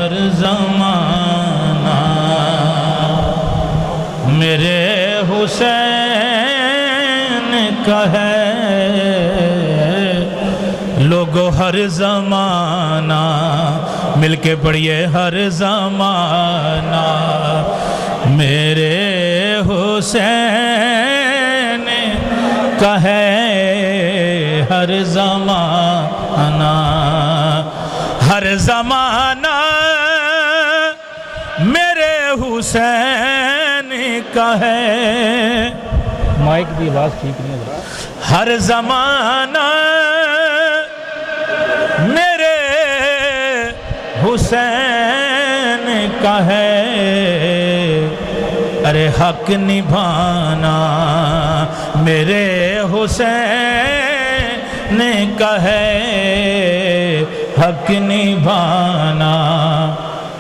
ہر زمانہ میرے حسین کا ہے لوگو ہر زمانہ مل کے پڑھیے ہر زمانہ میرے حسین کا ہے ہر زمانہ ہر زمانہ میرے حسین کا ہے مائک دی آواز ٹھیک نہیں ہے ہر زمانہ میرے حسین کا ہے ارے حق نبھانا میرے حسین کا ہے حق نبھانا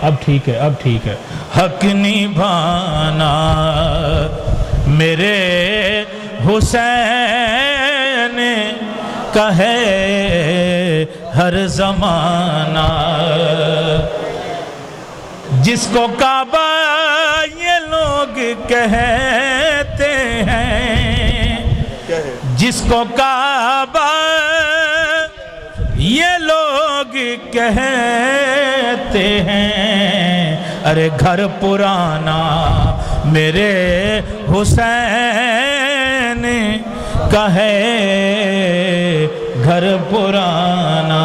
اب ٹھیک ہے اب ٹھیک ہے حق نبھانا میرے حسین کا ہے ہر زمانہ جس کو کعبہ یہ لوگ کہتے ہیں جس کو کعبہ یہ لوگ کہتے ہیں ارے گھر پرانا میرے حسین کا ہے گھر پرانا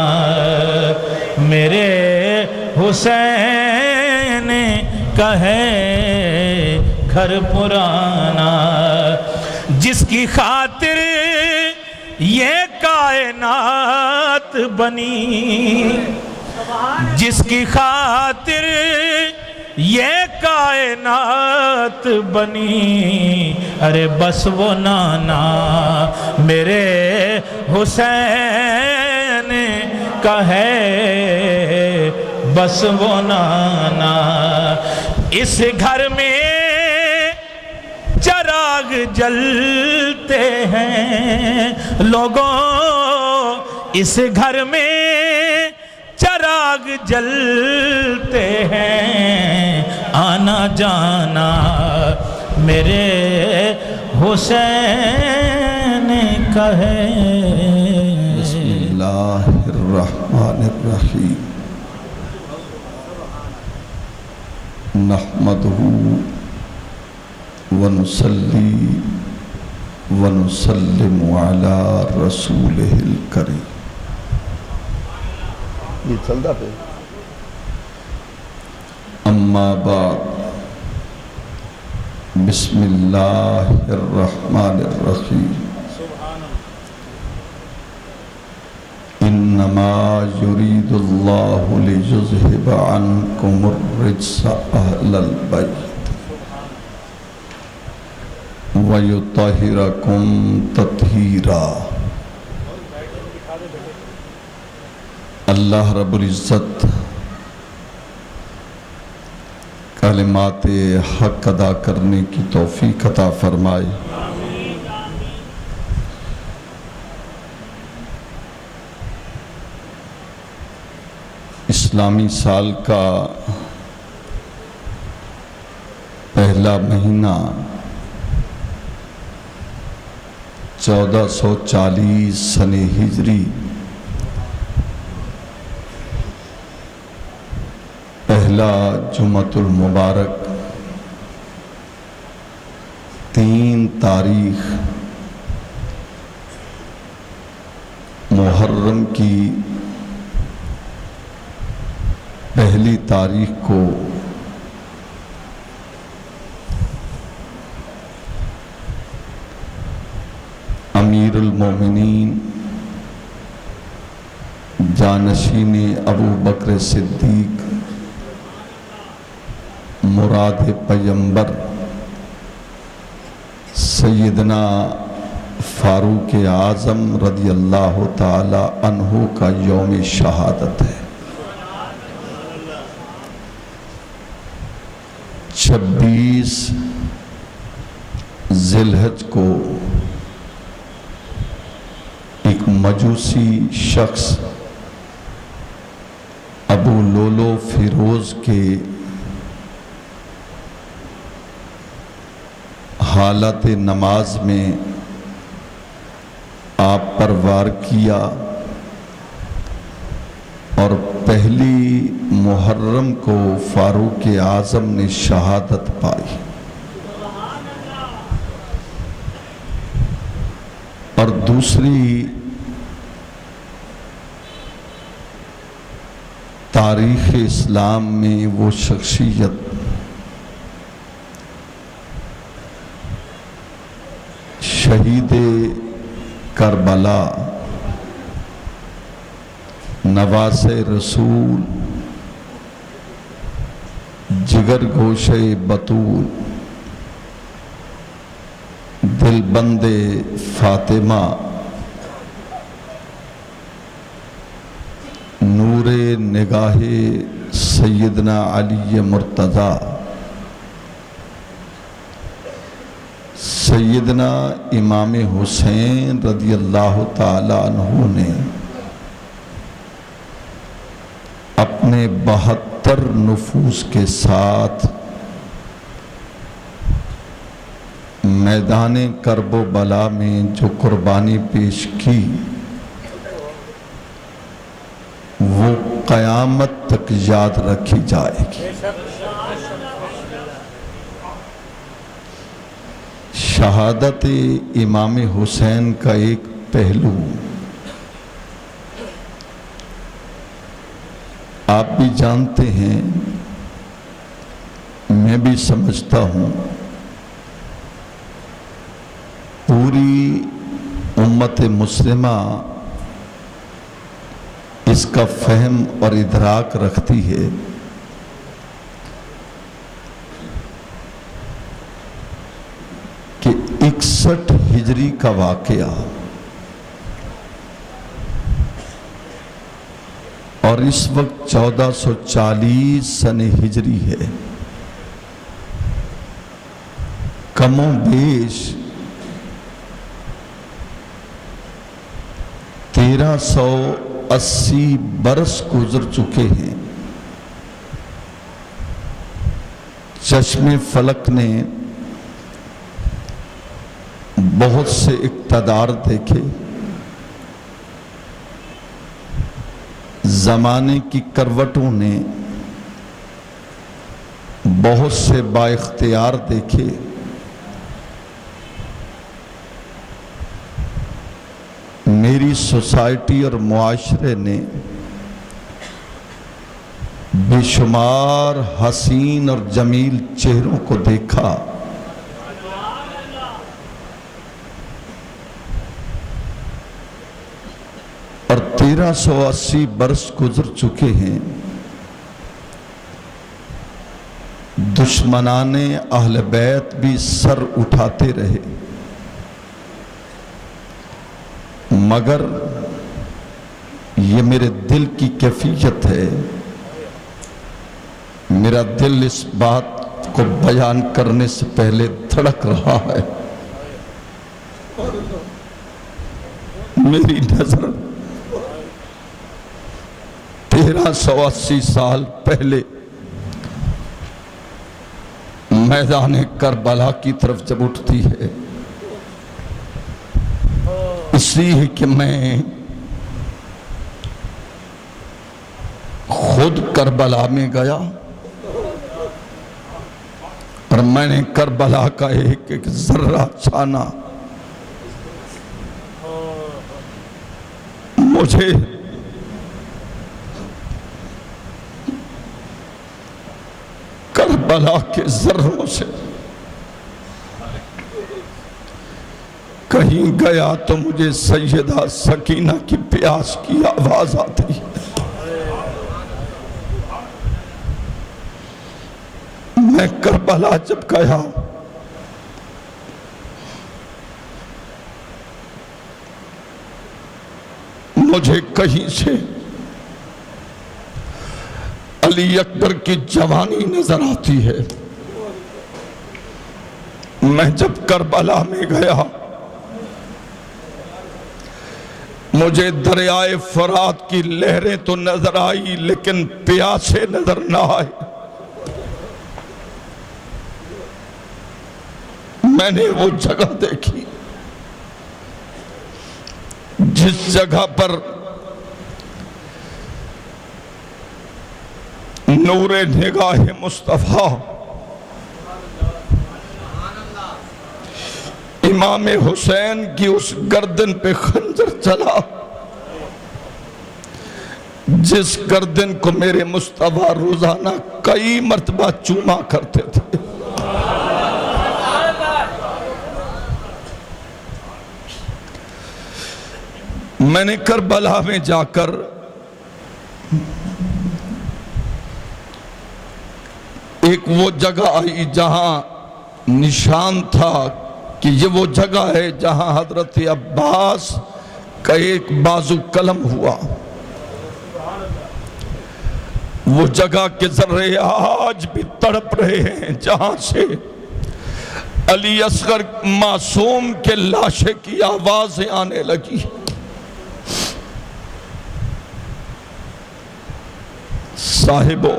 میرے حسین کا ہے گھر پرانا جس کی خاطر یہ کائنات بنی جس کی خاطر یہ کائنات بنی ارے بس وہ نانا میرے حسین کا ہے بس وہ نانا اس گھر میں چراغ جلتے ہیں لوگوں اس گھر میں چراغ جلتے ہیں آنا جانا میرے حسین کا ہے بسم اللہ الرحمن الرحیم نحمدہ ونصلی ونسلم علی رسولہ الکریم یہ چلتا پہ اما بعد بسم اللہ الرحمن الرحیم انما یرید اللہ لیذہب عنکم الرجس اہل البیت وَيُطَهِّرَكُمْ تَطْهِيرًا اللہ رب العزت کلمات حق ادا کرنے کی توفیق عطا فرمائے اسلامی سال کا پہلا مہینہ 1440 سن ہجری پہلا جمعۃ المبارک 3 تاریخ محرم کی پہلی تاریخ کو امیر المومنین جانشین ابو بکر صدیق مراد پیمبر سیدنا فاروق اعظم رضی اللہ تعالی عنہ کا یوم شہادت ہے 26 ذی الحج کو ایک مجوسی شخص ابو لولو فیروز کے حالت نماز میں آپ پر وار کیا اور پہلی محرم کو فاروق اعظم نے شہادت پائی اور دوسری تاریخ اسلام میں وہ شخصیت شہید کربلا نواز رسول جگر گوشے بطول دل بند فاطمہ نور نگاہ سیدنا علی مرتضی سیدنا امام حسین رضی اللہ تعالی عنہ نے اپنے 72 نفوس کے ساتھ میدان کرب و بلا میں جو قربانی پیش کی وہ قیامت تک یاد رکھی جائے گی۔ شہادت امام حسین کا ایک پہلو آپ بھی جانتے ہیں، میں بھی سمجھتا ہوں، پوری امت مسلمہ اس کا فہم اور ادراک رکھتی ہے کہ 61 ہجری کا واقعہ اور اس وقت 1440 سن ہجری ہے، کم و بیش 1380 برس گزر چکے ہیں۔ چشم فلک نے بہت سے اقتدار دیکھے، زمانے کی کروٹوں نے بہت سے با اختیار دیکھے، میری سوسائٹی اور معاشرے نے بے شمار حسین اور جمیل چہروں کو دیکھا، اور 1380 برس گزر چکے ہیں۔ دشمنان اہل بیت بھی سر اٹھاتے رہے، مگر یہ میرے دل کی کیفیت ہے، میرا دل اس بات کو بیان کرنے سے پہلے دھڑک رہا ہے۔ میری نظر 1380 سال پہلے میدان کربلا کی طرف جب اٹھتی ہے، اس لیے کہ میں خود کربلا میں گیا اور میں نے کربلا کا ایک ایک ذرہ چھانا۔ مجھے کربلا کے ذروں سے کہیں گیا تو مجھے سیدہ سکینہ کی پیاس کی آواز آتی ہے۔ میں کربلا جب گیا مجھے کہیں سے علی اکبر کی جوانی نظر آتی ہے۔ میں جب کربلا میں گیا مجھے دریائے فرات کی لہریں تو نظر آئی لیکن پیاسے نظر نہ آئے. میں نے وہ جگہ دیکھی جس جگہ پر نور نگاہ مصطفیٰ امام حسین کی اس گردن پہ خنجر چلا جس گردن کو میرے مصطفیٰ روزانہ کئی مرتبہ چوما کرتے تھے. میں نے کربلا میں جا کر ایک وہ جگہ آئی جہاں نشان تھا کہ یہ وہ جگہ ہے جہاں حضرت عباس کا ایک بازو قلم ہوا. وہ جگہ کے ذرے آج بھی تڑپ رہے ہیں جہاں سے علی اصغر معصوم کے لاشے کی آوازیں آنے لگی. صاحبو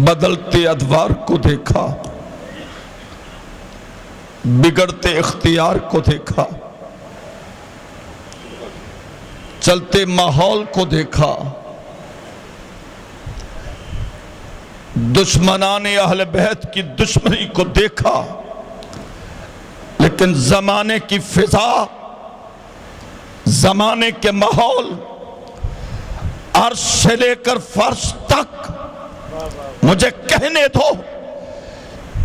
بدلتے ادوار کو دیکھا، بگڑتے اختیار کو دیکھا، چلتے ماحول کو دیکھا، دشمنان اہل بیت کی دشمنی کو دیکھا، لیکن زمانے کی فضا، زمانے کے ماحول، عرش سے لے کر فرش تک مجھے کہنے دو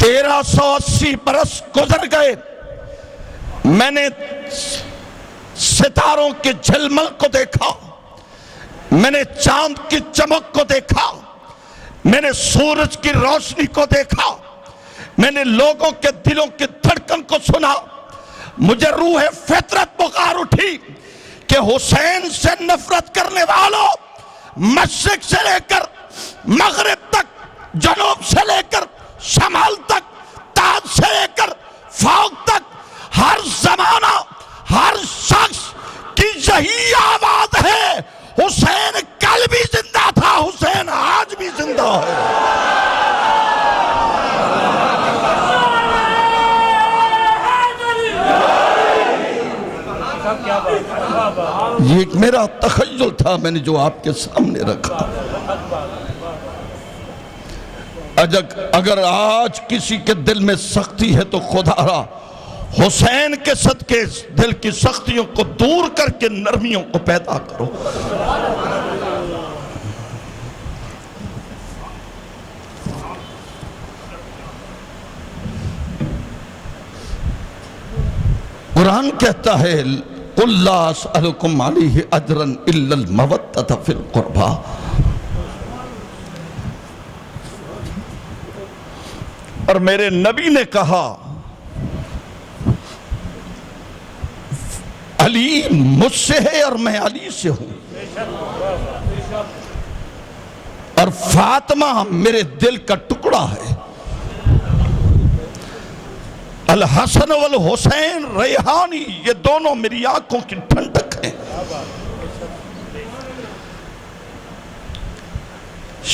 1380 برس گزر گئے. میں نے ستاروں کے جھلمل کو دیکھا، میں نے چاند کی چمک کو دیکھا، میں نے سورج کی روشنی کو دیکھا، میں نے لوگوں کے دلوں کی دھڑکن کو سنا. مجھے روح فطرت بخار اٹھی کہ حسین سے نفرت کرنے والوں مشرق سے لے کر مغرب تک، جنوب سے لے کر شمال تک، تاج سے لے کر فوق تک، ہر زمانہ ہر شخص کی یہی آواز ہے، حسین کل بھی زندہ تھا، حسین آج بھی زندہ ہے. یہ ایک میرا تخیل تھا، میں نے جو آپ کے سامنے رکھا. اگر آج کسی کے دل میں سختی ہے تو خدا را حسین کے صدقے دل کی سختیوں کو دور کر کے نرمیوں کو پیدا کرو. قرآن کہتا ہے قُلْ لَا أَسْأَلُكُمْ عَلَيْهِ أَجْرًا إِلَّا الْمَوَدَّةَ فِي الْقُرْبَى. اور میرے نبی نے کہا علی مجھ سے ہے اور میں علی سے ہوں، اور فاطمہ میرے دل کا ٹکڑا ہے. الحسن والحسین ریحانی، یہ دونوں میری آنکھوں کی ٹھنڈک ہیں.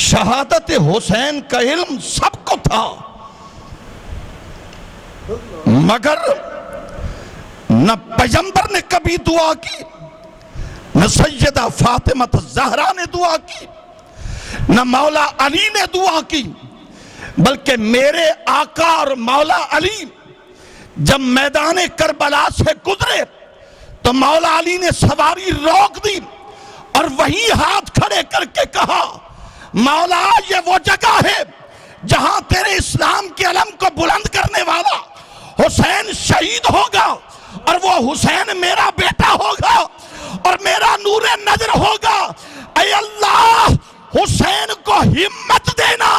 شہادت حسین کا علم سب کو تھا، مگر نہ پیغمبر نے کبھی دعا کی، نہ سیدہ فاطمہ الزہرا نے دعا کی، نہ مولا علی نے دعا کی، بلکہ میرے آقا اور مولا علی جب میدان کربلا سے گزرے تو مولا علی نے سواری روک دی اور وہی ہاتھ کھڑے کر کے کہا مولا یہ وہ جگہ ہے جہاں تیرے اسلام کے علم کو بلند کرنے والا حسین شہید ہوگا، اور وہ حسین میرا بیٹا ہوگا اور میرا نور نظر ہوگا. اے اللہ حسین کو ہمت دینا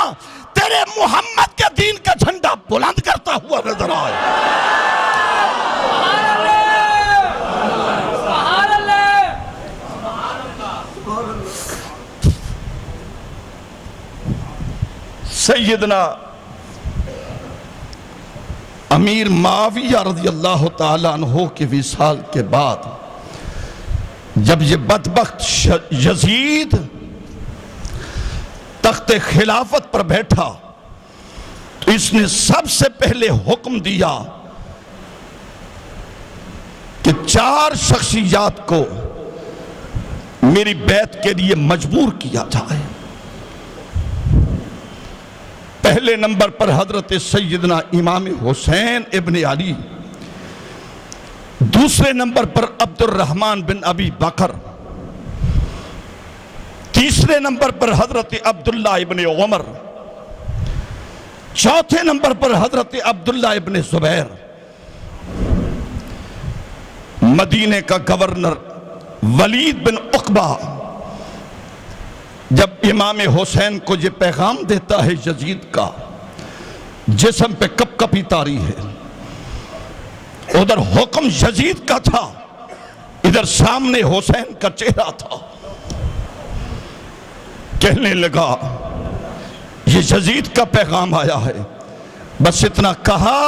تیرے محمد کے دین کا جھنڈا بلند کرتا ہوا نظر آئے. سیدنا امیر معاویہ رضی اللہ تعالیٰ عنہ کے وصال کے بعد جب یہ بدبخت یزید تخت خلافت پر بیٹھا تو اس نے سب سے پہلے حکم دیا کہ 4 شخصیات کو میری بیعت کے لیے مجبور کیا جائے۔ پہلے نمبر پر حضرت سیدنا امام حسین ابن علی، دوسرے نمبر پر عبد الرحمن بن ابی بکر، تیسرے نمبر پر حضرت عبداللہ ابن عمر، چوتھے نمبر پر حضرت عبداللہ ابن زبیر۔ مدینہ کا گورنر ولید بن عقبہ جب امام حسین کو یہ پیغام دیتا ہے یزید کا، جسم پہ کپ کپی طاری ہے، ادھر حکم یزید کا تھا، ادھر سامنے حسین کا چہرہ تھا، کہنے لگا یہ یزید کا پیغام آیا ہے۔ بس اتنا کہا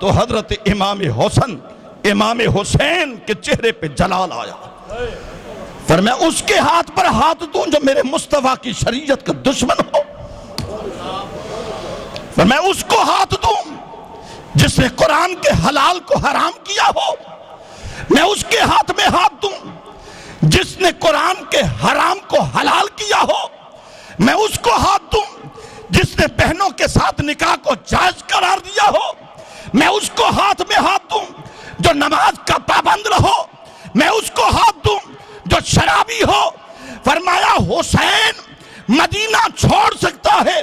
تو حضرت امام حسین کے چہرے پہ جلال آیا، فرمایا اس کے ہاتھ پر ہاتھ دوں جو میرے مصطفیٰ کی شریعت کا دشمن ہو، فرمایا اس کو ہاتھ دوں جس نے قرآن کے حلال کو حرام کیا ہو، میں اس کے ہاتھ میں ہاتھ دوں جس نے قرآن کے حرام کو حلال کیا ہو، میں اس کو ہاتھ دوں جس نے بہنوں کے ساتھ نکاح کو جائز قرار دیا ہو، میں اس کو ہاتھ میں ہاتھ دوں جو نماز کا پابند رہو، میں اس کو ہاتھ دوں جو شرابی ہو۔ فرمایا حسین مدینہ چھوڑ سکتا ہے،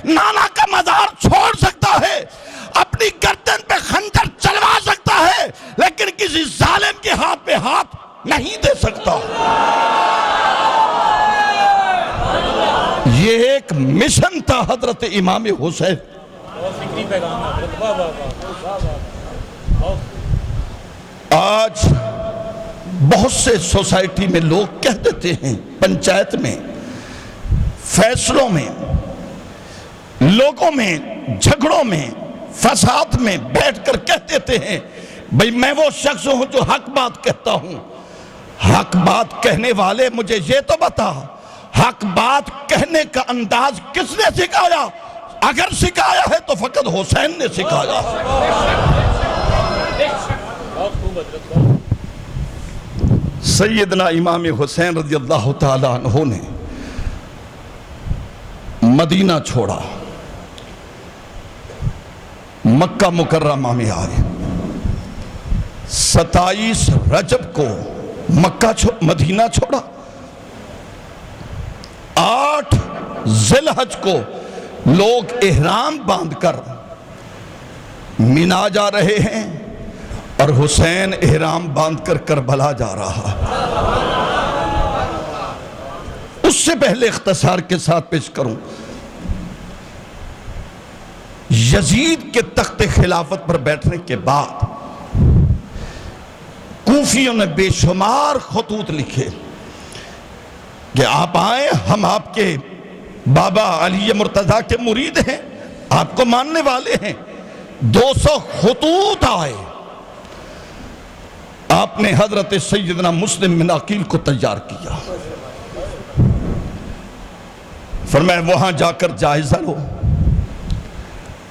نانا کا مزار چھوڑ سکتا ہے، اپنی گردن پہ خنجر چلوا سکتا ہے، لیکن کسی ظالم کے ہاتھ پہ ہاتھ نہیں دے سکتا۔ یہ ایک مشن تھا حضرت امام حسین۔ آج بہت سے سوسائٹی میں لوگ کہہ دیتے ہیں، پنچایت میں، فیصلوں میں، لوگوں میں، جھگڑوں میں، فساد میں بیٹھ کر کہہ دیتے ہیں بھئی میں وہ شخص ہوں جو حق بات کہتا ہوں۔ حق بات کہنے والے مجھے یہ تو بتا، حق بات کہنے کا انداز کس نے سکھایا؟ اگر سکھایا ہے تو فقط حسین نے سکھایا۔ سیدنا امام حسین رضی اللہ تعالیٰ عنہ نے مدینہ چھوڑا، مکہ مکرمہ میں آئے، 27 رجب کو مدینہ چھوڑا، 8 ذی الحج کو لوگ احرام باندھ کر مینا جا رہے ہیں اور حسین احرام باندھ کر کربلا جا رہا۔ اس سے پہلے اختصار کے ساتھ پیش کروں، یزید کے تخت خلافت پر بیٹھنے کے بعد کوفیوں نے بے شمار خطوط لکھے کہ آپ آئیں، ہم آپ کے بابا علی مرتضیٰ کے مرید ہیں، آپ کو ماننے والے ہیں۔ 200 خطوط آئے، آپ نے حضرت سیدنا مسلم بن عقیل کو تیار کیا، فرمایا وہاں جا کر جائزہ لو۔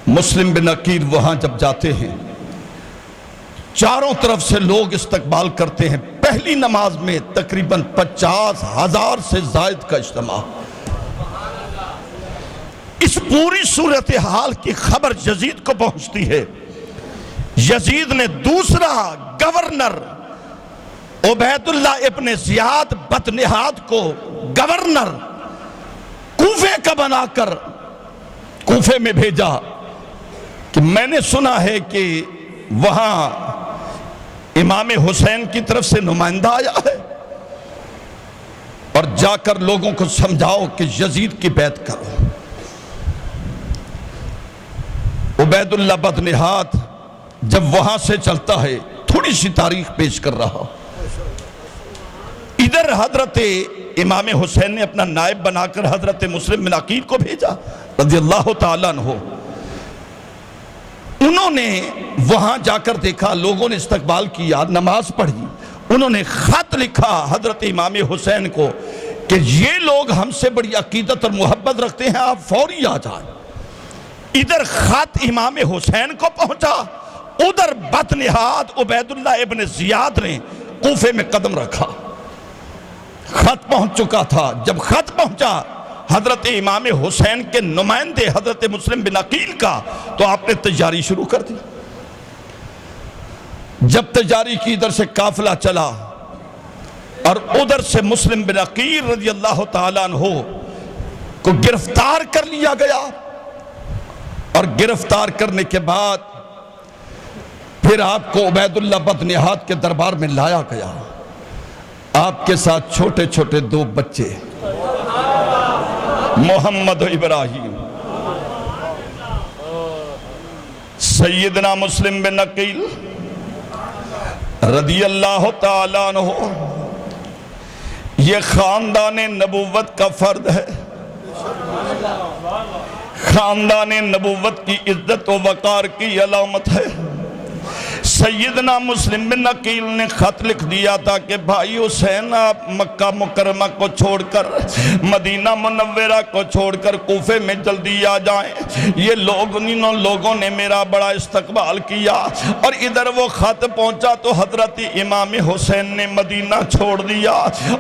مسلم بن عقیل وہاں جب جاتے ہیں، چاروں طرف سے لوگ استقبال کرتے ہیں۔ پہلی نماز میں تقریباً 50,000 سے زائد کا اجتماع۔ اس پوری صورتحال کی خبر یزید کو پہنچتی ہے۔ یزید نے دوسرا گورنر عبید اللہ ابن زیاد بطنحاد کو گورنر کوفے کا بنا کر کوفے میں بھیجا کہ میں نے سنا ہے کہ وہاں امام حسین کی طرف سے نمائندہ آیا ہے، اور جا کر لوگوں کو سمجھاؤ کہ یزید کی بیعت کرو۔ عبید اللہ بطنحاد جب وہاں سے چلتا ہے، تھوڑی سی تاریخ پیش کر رہا، ادھر حضرت امام حسین نے اپنا نائب بنا کر حضرت مسلم بن عقیل کو بھیجا رضی اللہ تعالیٰ عنہ۔ انہوں انہوں نے وہاں جا کر دیکھا، لوگوں نے استقبال کیا، نماز پڑھی، انہوں نے خط لکھا حضرت امام حسین کو کہ یہ لوگ ہم سے بڑی عقیدت اور محبت رکھتے ہیں، آپ فوری آ جائیں۔ ادھر خط امام حسین کو پہنچا، ادھر بدنہاد عبید اللہ ابن زیاد نے کوفے میں قدم رکھا۔ خط پہنچ چکا تھا، جب خط پہنچا حضرت امام حسین کے نمائندے حضرت مسلم بن عقیل کا، تو آپ نے تیاری شروع کر دی۔ جب تیاری کی، ادھر سے قافلہ چلا اور ادھر سے مسلم بن عقیل رضی اللہ تعالیٰ عنہ کو گرفتار کر لیا گیا، اور گرفتار کرنے کے بعد پھر آپ کو عبید اللہ بدنہاد کے دربار میں لایا گیا۔ آپ کے ساتھ چھوٹے چھوٹے دو بچے، محمد و ابراہیم۔ سیدنا مسلم بن عقیل رضی اللہ تعالیٰ عنہ یہ خاندان نبوت کا فرد ہے، خاندان نبوت کی عزت و وقار کی علامت ہے۔ سیدنا مسلم بن عقیل نے خط لکھ دیا تھا کہ بھائی حسین، آپ مکہ مکرمہ کو چھوڑ کر، مدینہ منورہ کو چھوڑ کر کوفے میں جلدی آ جائیں۔ یہ انہوں لوگوں نے میرا بڑا استقبال کیا، اور ادھر وہ خط پہنچا تو حضرت امام حسین نے مدینہ چھوڑ دیا،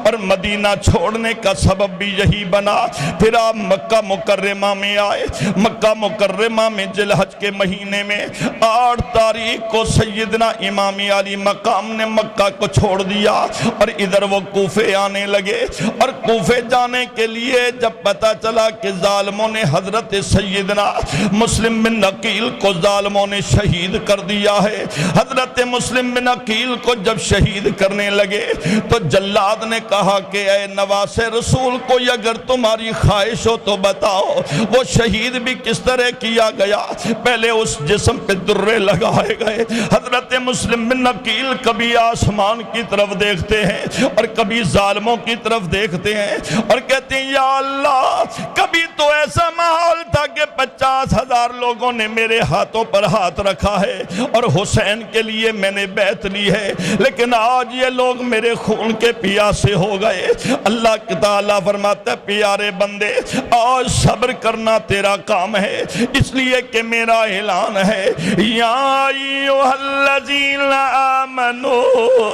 اور مدینہ چھوڑنے کا سبب بھی یہی بنا۔ پھر آپ مکہ مکرمہ میں آئے۔ مکہ مکرمہ میں ذی الحج کے مہینے میں 8 تاریخ کو سیدنا امام علی مقام نے مکہ کو چھوڑ دیا، اور ادھر وہ کوفے آنے لگے۔ اور کوفے جانے کے لیے جب پتا چلا کہ ظالموں نے حضرت سیدنا مسلم بن عقیل کو ظالموں نے شہید کر دیا ہے، حضرت مسلم بن عقیل کو جب شہید کرنے لگے تو جلاد نے کہا کہ اے نواس رسول، کوئی اگر تمہاری خواہش ہو تو بتاؤ وہ شہید بھی کس طرح کیا گیا۔ پہلے اس جسم پہ درے لگائے گئے۔ حضرت مسلم بن عقیل کبھی آسمان کی طرف دیکھتے ہیں اور کبھی ظالموں کی طرف دیکھتے ہیں، اور کہتے ہیں یا اللہ، کبھی تو ایسا ماحول تھا کہ 50,000 لوگوں نے میرے ہاتھوں پر ہاتھ رکھا ہے اور حسین کے لیے میں نے بیعت لی ہے، لیکن آج یہ لوگ میرے خون کے پیاسے ہو گئے۔ اللہ تعالیٰ فرماتا ہے پیارے بندے، آج صبر کرنا تیرا کام ہے، اس لیے کہ میرا اعلان ہے یا ایھا الذین آمنوا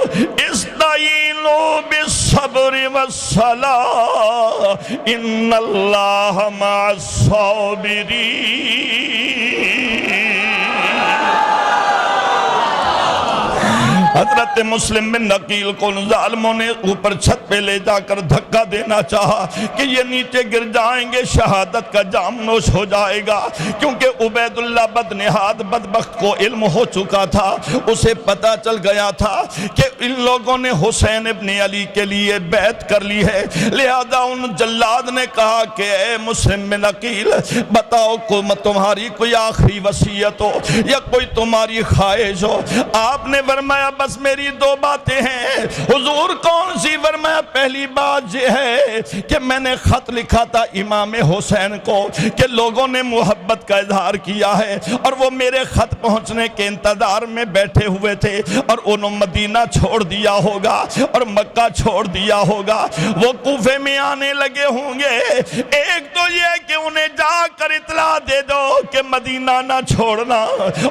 استعینوا بالصبر والصلاۃ ان اللہ مع الصابرین۔ حضرت مسلم بن عقیل کو ظالموں نے اوپر چھت پہ لے جا کر دھکا دینا چاہا کہ یہ نیچے گر جائیں گے، شہادت کا جام نوش ہو جائے گا، کیونکہ عبید اللہ بدنہاد بدبخت کو علم ہو چکا تھا، اسے پتا چل گیا تھا کہ ان لوگوں نے حسین ابن علی کے لیے بیعت کر لی ہے۔ لہذا ان جلاد نے کہا کہ اے مسلم بن عقیل، بتاؤ تمہاری کوئی آخری وصیت ہو یا کوئی تمہاری خواہش ہو۔ آپ نے فرمایا بس میری 2 باتیں ہیں۔ حضور کون سی؟ فرمایا پہلی بات یہ ہے کہ میں نے خط لکھا تھا امام حسین کو کہ لوگوں نے محبت کا اظہار کیا ہے، اور وہ میرے خط پہنچنے کے انتظار میں بیٹھے ہوئے تھے، اور انہوں مدینہ چھوڑ دیا ہوگا اور مکہ چھوڑ دیا ہوگا، وہ کوفے میں آنے لگے ہوں گے۔ ایک تو یہ کہ انہیں جا کر اطلاع دے دو کہ مدینہ نہ چھوڑنا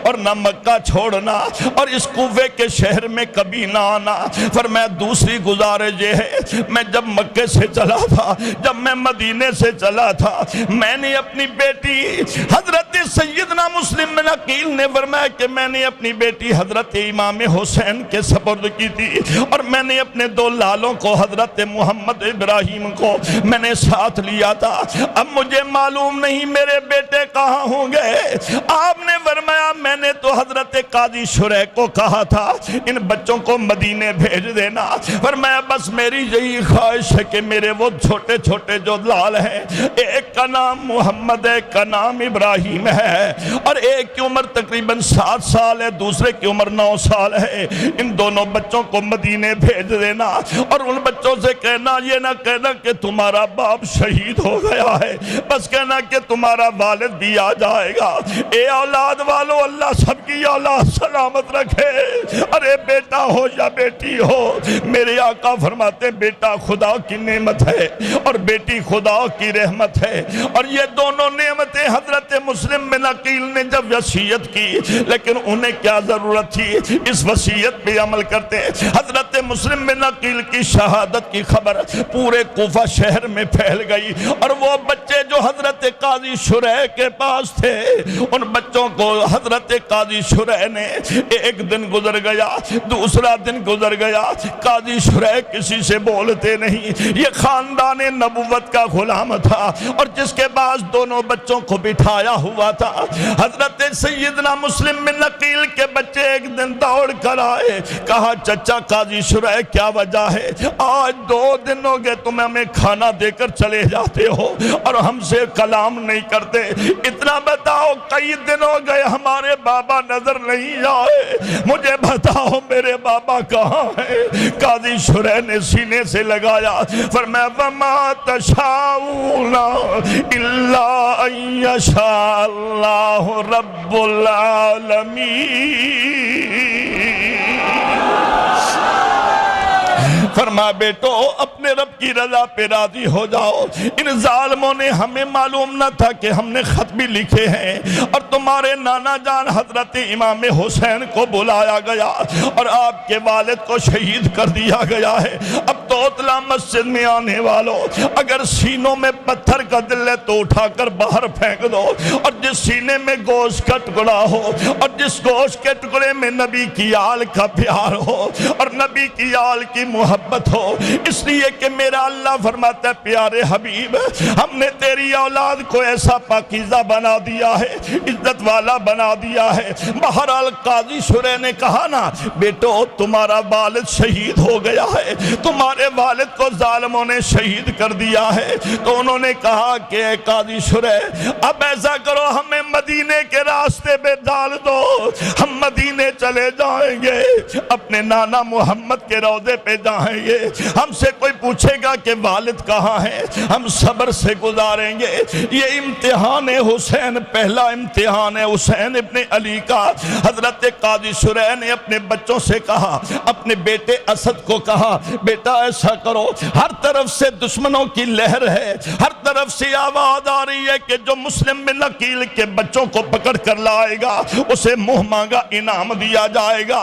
اور نہ مکہ چھوڑنا، اور اس کوفے کے شہر میں کبھی نہ آنا۔ فرمایا دوسری گزارش یہ ہے، میں جب مکے سے چلا تھا، جب میں مدینے سے چلا تھا، میں نے اپنی بیٹی حضرت سیدنا مسلم بن عقیل نے فرمایا کہ میں نے اپنی بیٹی حضرت امام حسین کے سپرد کی تھی، اور میں نے اپنے 2 لالوں کو حضرت محمد ابراہیم کو میں نے ساتھ لیا تھا۔ اب مجھے معلوم نہیں میرے بیٹے کہاں ہوں گے۔ آپ نے فرمایا میں نے تو حضرت قاضی شریح کو کہا تھا ان بچوں کو مدینے بھیج دینا۔ فرمایا بس میری یہی خواہش ہے کہ میرے وہ چھوٹے چھوٹے جو لال ہیں، ایک کا نام محمد ہے، ایک کا نام ابراہیم ہے، اور ایک کی عمر تقریباً 7 سال ہے، دوسرے کی عمر 9 سال ہے، ان دونوں بچوں کو مدینے بھیج دینا، اور ان بچوں سے کہنا، یہ نہ کہنا کہ تمہارا باپ شہید ہو گیا ہے، بس کہنا کہ تمہارا والد بھی آ جائے گا۔ اے اولاد والو، اللہ سب کی اولاد سلامت رکھے۔ ارے بیٹا ہو یا بیٹی ہو، میرے آقا فرماتے بیٹا خدا کی نعمت ہے اور بیٹی خدا کی رحمت ہے، اور یہ دونوں نعمتیں حضرت مسلم بن عقیل نے جب وصیت کی، لیکن انہیں کیا ضرورت تھی اس وصیت پہ عمل کرتے۔ حضرت مسلم بن عقیل کی شہادت کی خبر پورے کوفہ شہر میں پھیل گئی، اور وہ بچے جو حضرت قاضی شریح کے پاس تھے، ان بچوں کو حضرت قاضی شریح نے، ایک دن گزر گیا، دوسرا دن گزر گیا، قاضی شریح کسی سے بولتے نہیں، یہ خاندان نبوت کا غلام تھا، اور جس کے پاس دونوں بچوں کو بٹھایا ہوا تھا۔ حضرت سیدنا مسلم بن عقیل کے بچے ایک دن دوڑ کر آئے، کہا چچا قاضی شریح کیا وجہ ہے؟ آج 2 دن ہو گئے تم ہمیں کھانا دے کر چلے جاتے ہو اور ہم سے کلام نہیں کرتے، اتنا بتاؤ کئی دن ہو گئے ہمارے بابا نظر نہیں آئے، مجھے بتاؤ میرے بابا کہاں ہیں؟ قاضی شریح نے سینے سے لگایا، فرمایا وَمَا تَشَاءُونَ إِلَّا أَن يَشَاءَ اللَّهُ رَبُّ الْعَالَمِينَ۔ فرما بیٹو اپنے رب کی رضا پہ راضی ہو جاؤ، ان ظالموں نے ہمیں معلوم نہ تھا کہ ہم نے خط بھی لکھے ہیں، اور تمہارے نانا جان حضرت امام حسین کو بلایا گیا اور آپ کے والد کو شہید کر دیا گیا ہے۔ اب تو اطلاع مسجد میں آنے والوں، اگر سینوں میں پتھر کا دل ہے تو اٹھا کر باہر پھینک دو، اور جس سینے میں گوشت کا ٹکڑا ہو اور جس گوشت کے ٹکڑے میں نبی کی آل کا پیار ہو اور نبی کی آل کی محبت ہو، اس لیے کہ میرا اللہ فرماتا ہے پیارے حبیب ہم نے تیری اولاد کو ایسا پاکیزہ بنا دیا ہے، عزت والا بنا دیا ہے۔ بہرحال قاضی شریح نے کہا نا بیٹو تمہارا والد شہید ہو گیا ہے، تمہارے والد کو ظالموں نے شہید کر دیا ہے، تو انہوں نے کہا کہ اے قاضی شریح اب ایسا کرو ہمیں مدینے کے راستے پہ ڈال دو، ہم مدینے چلے جائیں گے، اپنے نانا محمد کے روضے پہ جائیں گے، ہم سے کوئی پوچھے گا کہ والد کہاں ہے، ہم صبر سے گزاریں گے۔ یہ امتحان حسین، پہلا امتحان حسین ابن علی کا۔ حضرت قاضی شریح نے اپنے بچوں سے کہا، اپنے بیٹے اسد کو کہا بیٹا ایسا کرو، ہر طرف سے دشمنوں کی لہر ہے، ہر طرف سے آواز آ رہی ہے کہ جو مسلم بن عقیل کے بچوں کو پکڑ کر لائے گا اسے منہ مانگا انعام دیا جائے گا۔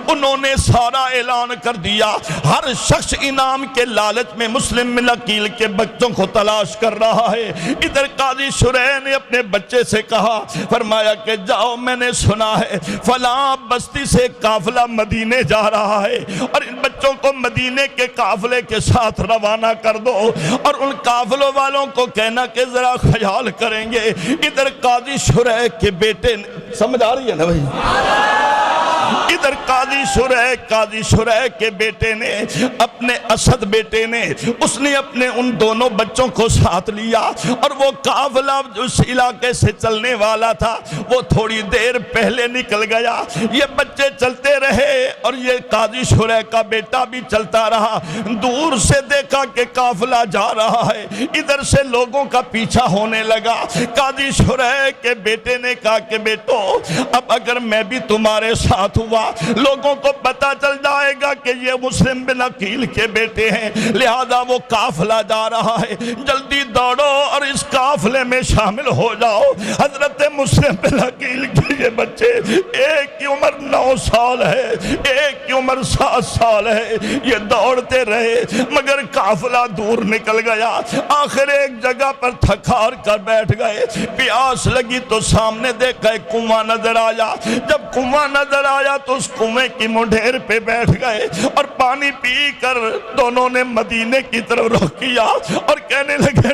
انہوں نے سارا اعلان کر دیا، ہر شخص انعام کے لالچ میں مسلم بن عقیل کے بچوں کو تلاش کر رہا ہے۔ ادھر قاضی شریح نے اپنے بچے سے کہا، فرمایا کہ جاؤ میں نے سنا ہے فلاں بستی سے قافلہ مدینے جا رہا ہے، اور ان بچوں کو مدینے کے قافلے کے ساتھ روانہ کر دو، اور ان قافلوں والوں کو کہنا کہ ذرا خیال کریں گے۔ ادھر قاضی شریح کے بیٹے، سمجھ آ رہی ہے نا بھائی؟ ادھر قاضی شریح کے بیٹے نے، اپنے اسد بیٹے نے، اس نے اپنے ان دونوں بچوں کو ساتھ لیا، اور وہ قافلہ اس علاقے سے چلنے والا تھا وہ تھوڑی دیر پہلے نکل گیا۔ یہ بچے چلتے رہے اور یہ قاضی شریح کا بیٹا بھی چلتا رہا، دور سے دیکھا کہ قافلہ جا رہا ہے، ادھر سے لوگوں کا پیچھا ہونے لگا۔ قاضی شریح کے بیٹے نے کہا کہ بیٹو اب اگر میں بھی تمہارے ساتھ ہوا لوگوں کو پتہ چل جائے گا کہ یہ مسلم بن عقیل کے بیٹے ہیں، لہذا وہ قافلہ جا رہا ہے، جلدی دوڑو اور اس قافلے میں شامل ہو جاؤ۔ حضرت مسلم بن عقیل کے یہ بچے، ایک کی عمر 9 سال ہے، ایک کی عمر 7 سال ہے، یہ دوڑتے رہے مگر قافلہ دور نکل گیا۔ آخر ایک جگہ پر تھکار کر بیٹھ گئے، پیاس لگی تو سامنے دیکھا ایک کنواں نظر آیا، جب کنواں نظر آیا تو اس کنویں کی منڈھیر پہ بیٹھ گئے اور پانی پی کر دونوں نے مدینے کی طرف رخ کیا اور کہنے لگے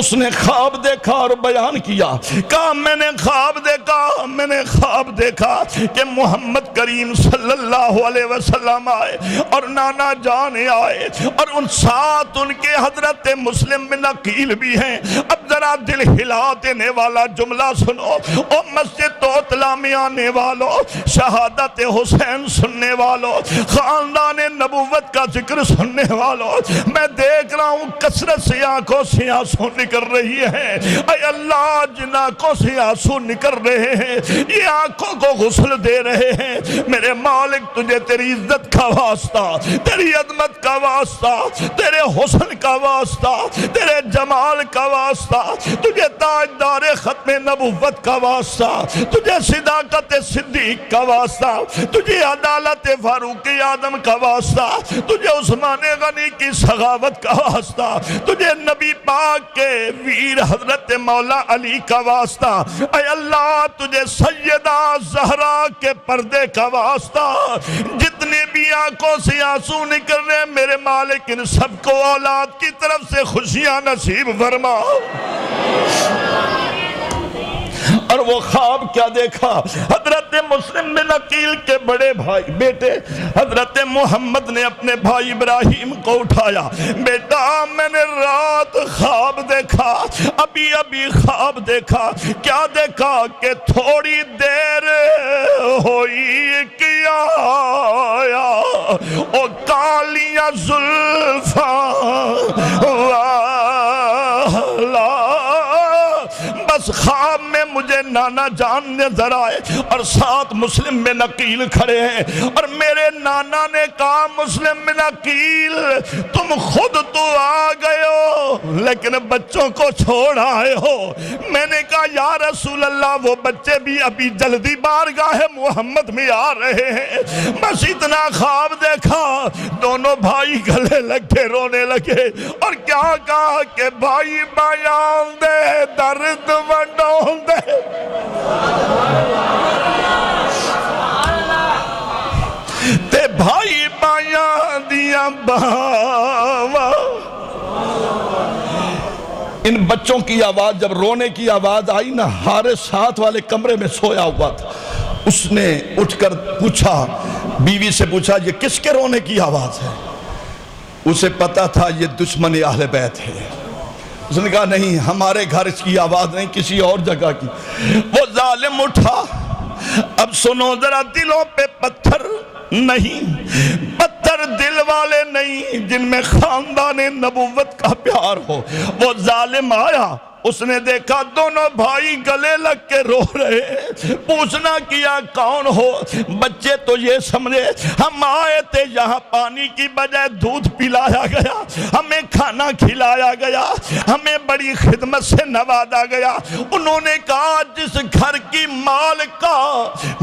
اس نے خواب دیکھا اور بیان کیا، کہا میں نے خواب دیکھا کہ محمد کریم صلی اللہ علیہ وسلم آئے اور نانا جان آئے، اور ان ساتھ ان کے حضرت مسلم بن عقیل بھی ہیں۔ اب ذرا دل ہلا دینے والا جملہ سنو، او مسجد توتلا میں آنے والوں، شہادت حسین سننے والوں، خاندان نبوت کا ذکر سننے والوں، میں دیکھ رہا ہوں کثرت سے آنکھوں سے آنسو نکل رہی ہے۔ اے اللہ، جن آنکھوں سے آنسو نکل رہے ہیں یہ آنکھوں کو غسل دے رہے ہیں۔ میرے مالک، تجھے تیری عزت کا واسطہ، تیری عظمت کا واسطہ، تیرے حسن کا واسطہ، تیرے جمال کا واسطہ، تجھے تاجدار ختم نبوت کا واسطہ، تجھے صداقت صدیق کا واسطہ، تجھے عدالت فاروق اعظم کا واسطہ، تجھے عثمان غنی کی سخاوت کا واسطہ، تجھے نبی پاک کے ویر حضرت مولا علی کا واسطہ، اے اللہ تجھے سیدہ زہرا کے پردے کا واسطہ۔ جتنے بھی آنکھوں سے آنسو نکل رہے ہیں میرے مالک، ان سب کو اولاد کی طرف سے خوشیاں نصیب فرما۔ اور وہ خواب کیا دیکھا؟ حضرت مسلم بن عقیل کے بڑے بھائی بیٹے حضرت محمد نے اپنے بھائی ابراہیم کو اٹھایا، بیٹا میں نے رات خواب دیکھا، ابھی خواب دیکھا۔ کیا دیکھا؟ کہ تھوڑی دیر ہوئی کیا آیا او کالیاں زلفاں والا، بس خواب میں مجھے نانا جان نظر آئے اور ساتھ مسلم بن عقیل کھڑے ہیں، اور میرے نانا نے کہا مسلم بن عقیل تم خود تو آ گئے ہو لیکن بچوں کو چھوڑ آئے ہو۔ میں نے کہا یا رسول اللہ وہ بچے بھی ابھی جلدی بارگاہ محمد میں آ رہے ہیں، بس اتنا خواب دیکھا۔ دونوں بھائی گلے لگے رونے لگے اور کیا کہا کہ بھائی بیان دے درد وڈون دے۔ تے بھائی بائیاں دیا باوا۔ ان بچوں کی آواز، جب رونے کی آواز آئی نا، حارث ساتھ والے کمرے میں سویا ہوا تھا، اس نے اٹھ کر پوچھا، بیوی سے پوچھا یہ کس کے رونے کی آواز ہے؟ اسے پتا تھا یہ دشمن اہل بیت ہے۔ اس نے کہا نہیں، ہمارے گھر اس کی آواز نہیں، کسی اور جگہ کی۔ وہ ظالم اٹھا، اب سنو ذرا، دلوں پہ پتھر نہیں، پتھر دل والے نہیں جن میں خاندان نبوت کا پیار ہو۔ وہ ظالم آیا، اس نے دیکھا دونوں بھائی گلے لگ کے رو رہے ہیں۔ پوچھنا کیا کون ہو؟ بچے تو یہ سمجھے ہم آئے تھے یہاں پانی کی بجائے دودھ پلایا گیا، ہمیں کھانا کھلایا گیا، ہمیں بڑی خدمت سے نوازا گیا۔ انہوں نے کہا جس گھر کی مالکہ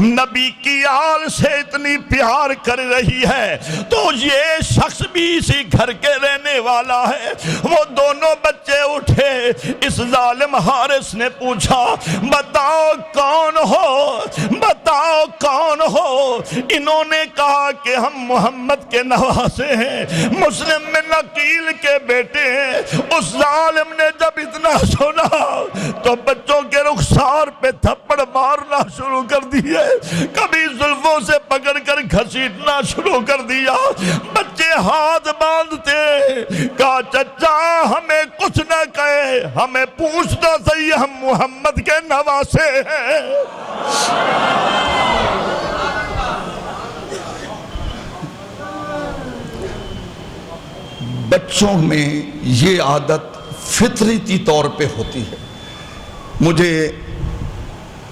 نبی کی آل سے اتنی پیار کر رہی ہے تو یہ شخص بھی اسی گھر کے رہنے والا ہے۔ وہ دونوں بچے اٹھے، اس ظالم حارث نے پوچھا بتاؤ کون ہو، بتاؤ کون ہو؟ انہوں نے کہا کہ ہم محمد کے نواسے ہیں، مسلم بن عقیل کے بیٹے ہیں۔ اس ظالم نے جب اتنا سنا تو بچوں کے رخسار پہ تھپڑ مارنا شروع کر دیے، کبھی زلفوں سے پکڑ کر گھسیٹنا شروع کر دیا۔ بچے ہاتھ باندھتے، کہا چچا ہمیں کچھ نہ کہے، ہمیں پوچھنا صحیح، ہم محمد کے نواسے ہیں۔ بچوں میں یہ عادت فطری طور پہ ہوتی ہے۔ مجھے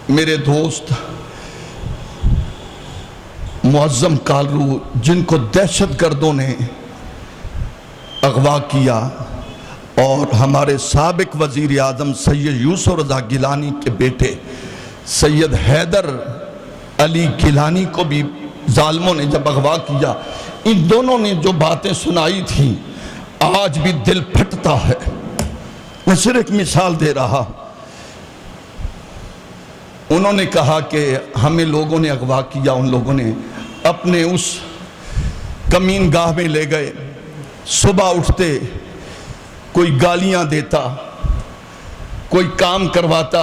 میرے دوست معظم کالرو، جن کو دہشت گردوں نے اغوا کیا، اور ہمارے سابق وزیر اعظم سید یوسف رضا گیلانی کے بیٹے سید حیدر علی گیلانی کو بھی ظالموں نے جب اغوا کیا، ان دونوں نے جو باتیں سنائی تھیں آج بھی دل پھٹتا ہے۔ میں صرف ایک مثال دے رہا، انہوں نے کہا کہ ہمیں لوگوں نے اغوا کیا، ان لوگوں نے اپنے اس کمین گاہ میں لے گئے، صبح اٹھتے کوئی گالیاں دیتا، کوئی کام کرواتا،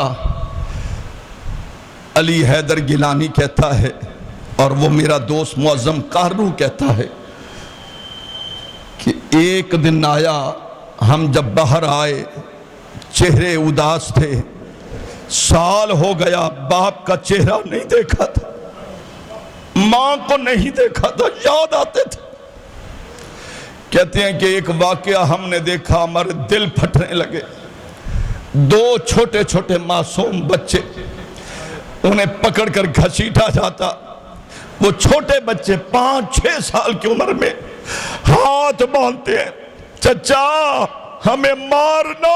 علی حیدر گیلانی کہتا ہے اور وہ میرا دوست معظم کارنو کہتا ہے کہ ایک دن آیا، ہم جب باہر آئے چہرے اداس تھے، سال ہو گیا باپ کا چہرہ نہیں دیکھا تھا، ماں کو نہیں دیکھا تھا، یاد آتے تھے۔ کہتے ہیں کہ ایک واقعہ ہم نے دیکھا، ہمارے دل پھٹنے لگے۔ دو چھوٹے چھوٹے معصوم بچے، انہیں پکڑ کر گھسیٹا جاتا، وہ چھوٹے بچے 5-6 سال کی عمر میں ہاتھ باندھتے ہیں، چچا ہمیں مارنا،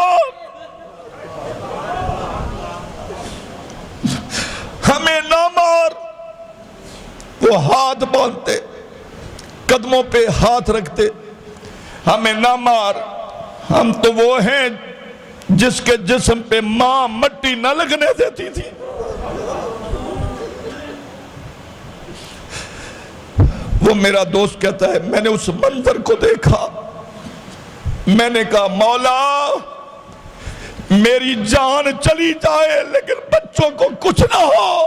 ہمیں نہ مار۔ وہ ہاتھ باندھتے، قدموں پہ ہاتھ رکھتے، ہمیں نہ مار، ہم تو وہ ہیں جس کے جسم پہ ماں مٹی نہ لگنے دیتی تھی۔ وہ میرا دوست کہتا ہے میں نے اس منظر کو دیکھا، میں نے کہا مولا میری جان چلی جائے لیکن بچوں کو کچھ نہ ہو۔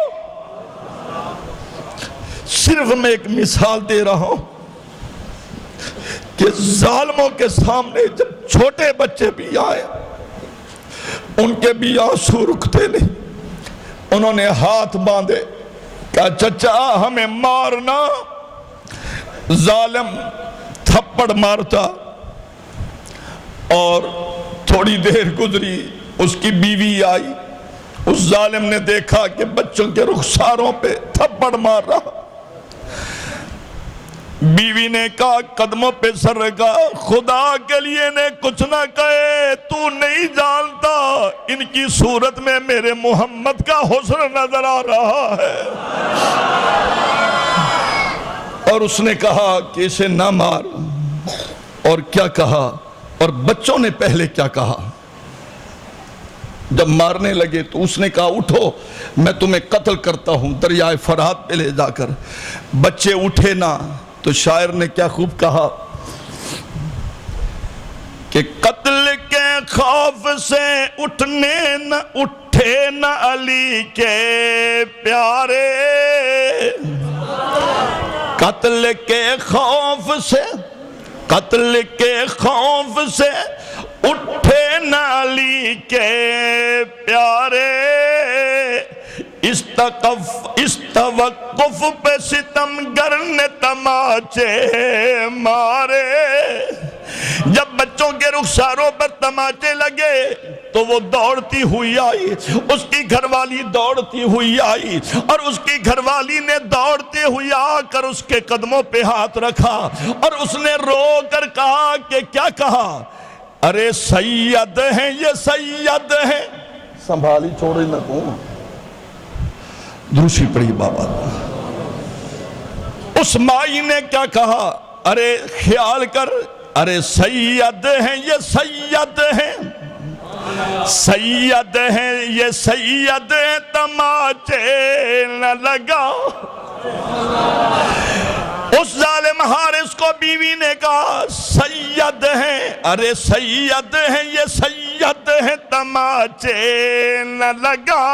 صرف میں ایک مثال دے رہا ہوں کہ ظالموں کے سامنے جب چھوٹے بچے بھی آئے ان کے بھی آنسو رکتے نہیں، انہوں نے ہاتھ باندھے، کہا چچا ہمیں مارنا۔ ظالم تھپڑ مارتا اور تھوڑی دیر گزری، اس کی بیوی آئی، اس ظالم نے دیکھا کہ بچوں کے رخساروں پہ تھپڑ مار رہا، بیوی نے کہا قدموں پہ سر رکھا، خدا کے لیے نے کچھ نہ کہے، تو نہیں جانتا ان کی صورت میں میرے محمد کا حسن نظر آ رہا ہے۔ اور اس نے کہا کہ اسے نہ مار، اور کیا کہا، اور بچوں نے پہلے کیا کہا جب مارنے لگے تو اس نے کہا اٹھو میں تمہیں قتل کرتا ہوں دریائے فرات پہ لے جا کر۔ بچے اٹھے نہ تو شاعر نے کیا خوب کہا کہ قتل کے خوف سے اٹھے نہ علی کے پیارے، قتل کے خوف سے اٹھے نہ علی کے پیارے، اس توقف پہ ستمگر نے تماچے مارے۔ جب بچوں کے رخساروں پر تماچے لگے تو وہ دوڑتی ہوئی آئی، اس کی گھر والی دوڑتی ہوئی آئی، اور اس کی گھر والی نے دوڑتے ہوئی آ کر اس کے قدموں پہ ہاتھ رکھا، اور اس نے رو کر کہا کہ کیا کہا، ارے سید ہیں یہ سید ہیں، سنبھالی چھوڑے نہ کو دروشی پڑھی بابا۔ اس مائی نے کیا کہا، ارے خیال کر، ارے سید ہیں یہ سید ہیں، سید ہیں یہ سید ہیں، تماچے نہ لگا۔ اس ظالم حارث کو بیوی نے کہا سید ہیں، ارے سید ہیں یہ سید ہیں، تماچے نہ لگا۔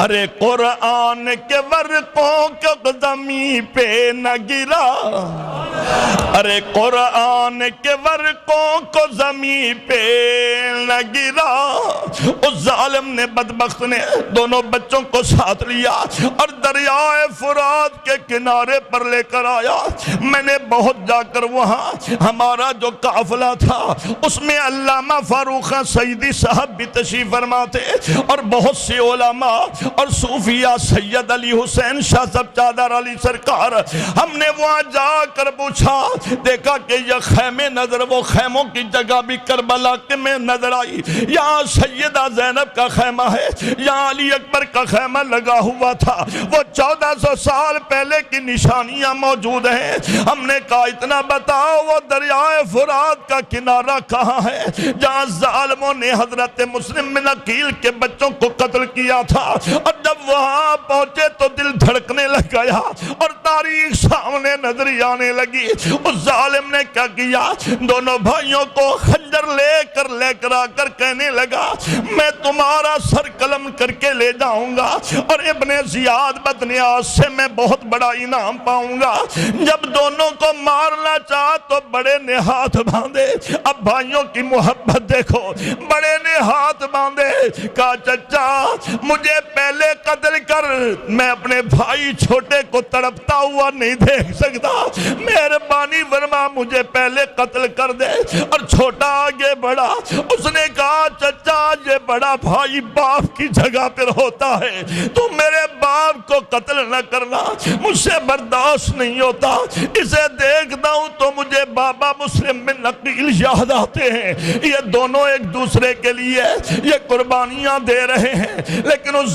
ارے قرآن کے ورقوں کو زمین پہ نہ گرا، ارے قرآن کے ورقوں کو زمین پہ نہ گرا۔ اس ظالم نے بدبخت نے دونوں بچوں کو ساتھ لیا اور دریائے فرات کے کنارے پر لے کر آیا۔ میں نے بہت جا کر وہاں ہمارا جو قافلہ تھا اس میں علامہ فاروق سعیدی صاحب بھی تشریف فرما تھے، اور بہت سے علماء اور صوفیاء، سید علی حسین شاہ صاحب چادر علی سرکار۔ ہم نے وہاں جا کر پوچھا، دیکھا کہ یہ خیمے نظر، وہ خیموں کی جگہ بھی کربلا کے میں نظر آئی، یہاں سیدہ زینب کا خیمہ ہے، یہاں علی اکبر کا خیمہ لگا ہوا تھا، وہ 1400 سال پہلے کی نشانیاں موجود ہیں۔ ہم نے کہا اتنا بتاؤ وہ دریائے فرات کا کنارہ کہاں ہے جہاں ظالموں نے حضرت مسلم بن عقیل کے بچوں کو قتل کیا تھا؟ اور جب وہاں پہنچے تو دل دھڑکنے لگ گیا اور تاریخ سامنے نظر آنے لگی۔ دی۔ اس ظالم نے کیا کیا؟ دونوں بھائیوں کو خنجر لے کر آ کر کہنے لگا میں تمہارا سر قلم کر کے لے جاؤں گا اور ابن زیاد بدنیاز سے میں بہت بڑا انعام پاؤں گا۔ جب دونوں کو مارنا چاہا تو بڑے نے ہاتھ باندھے۔ اب بھائیوں کی محبت دیکھو، بڑے نے ہاتھ باندھے، کہا چچا مجھے پہلے قتل کر، میں اپنے بھائی چھوٹے کو تڑپتا ہوا نہیں دیکھ سکتا، مہربانی فرما مجھے پہلے قتل کر دے۔ اور چھوٹا آگے بڑھا، اس نے کہا چچا یہ بڑا بھائی باپ کی جگہ پر ہوتا ہے، تو میرے باپ کو قتل نہ کرنا، مجھ سے برداشت نہیں ہوتا، اسے دیکھتا ہوں تو مجھے بابا مسلم بن عقیل یاد آتے ہیں۔ یہ دونوں ایک دوسرے کے لیے یہ قربانیاں دے رہے ہیں، لیکن اس